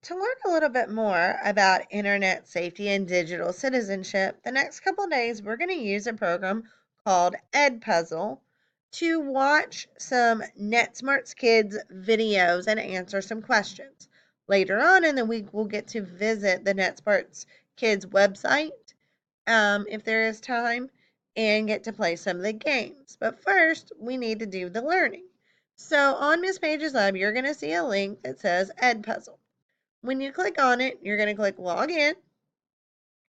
To learn a little bit more about internet safety and digital citizenship, the next couple of days we're going to use a program called Edpuzzle to watch some NetSmarts Kids videos and answer some questions. Later on in the week, we'll get to visit the NetSmarts Kids website if there is time and get to play some of the games. But first, we need to do the learning. So on Miss Page's Lab, you're going to see a link that says Edpuzzle. When you click on it, you're going to click log in.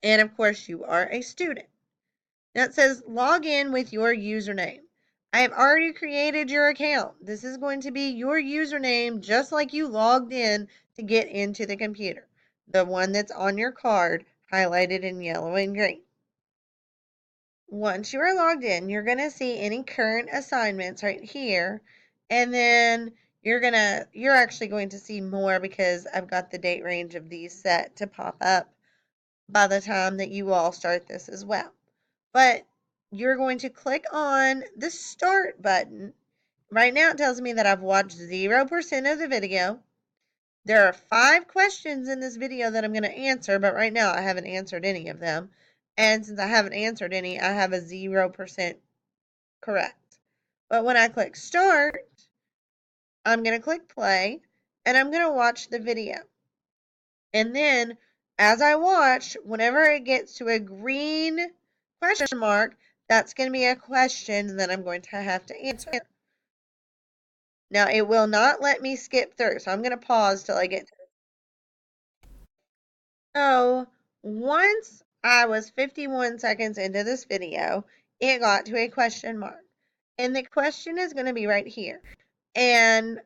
And of course, you are a student. Now it says log in with your username. I have already created your account. This is going to be your username just like you logged in to get into the computer. The one that's on your card highlighted in yellow and green. Once you are logged in, you're going to see any current assignments right here. And then you're actually going to see more because I've got the date range of these set to pop up by the time that you all start this as well. But you're going to click on the start button. Right now it tells me that I've watched 0% of the video. There are 5 questions in this video that I'm going to answer, but right now I haven't answered any of them. And since I haven't answered any, I have a 0% correct. But when I click start, I'm going to click play, and I'm going to watch the video. And then as I watch, whenever it gets to a green question mark, that's going to be a question that I'm going to have to answer. Now, it will not let me skip through, so I'm going to pause till I get to it. So, once I was 51 seconds into this video, it got to a question mark. And the question is going to be right here. And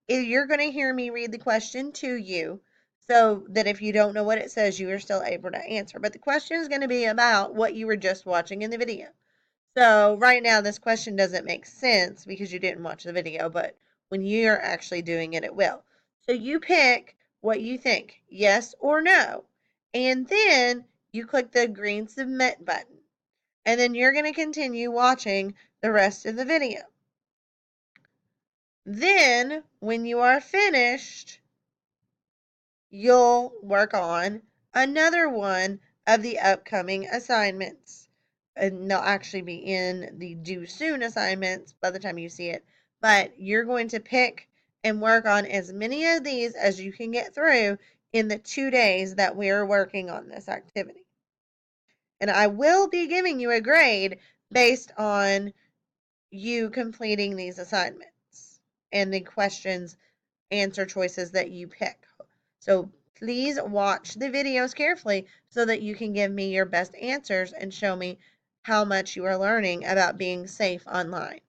you're going to hear me read the question to you so that if you don't know what it says, you are still able to answer. But the question is going to be about what you were just watching in the video. So right now, this question doesn't make sense because you didn't watch the video, but when you're actually doing it, it will. So you pick what you think, yes or no, and then you click the green submit button. And then you're going to continue watching the rest of the video. Then, when you are finished, you'll work on another one of the upcoming assignments. And they'll actually be in the due soon assignments by the time you see it. But you're going to pick and work on as many of these as you can get through in the 2 days that we're working on this activity. And I will be giving you a grade based on you completing these assignments and the questions answer choices that you pick. So please watch the videos carefully so that you can give me your best answers and show me how much you are learning about being safe online.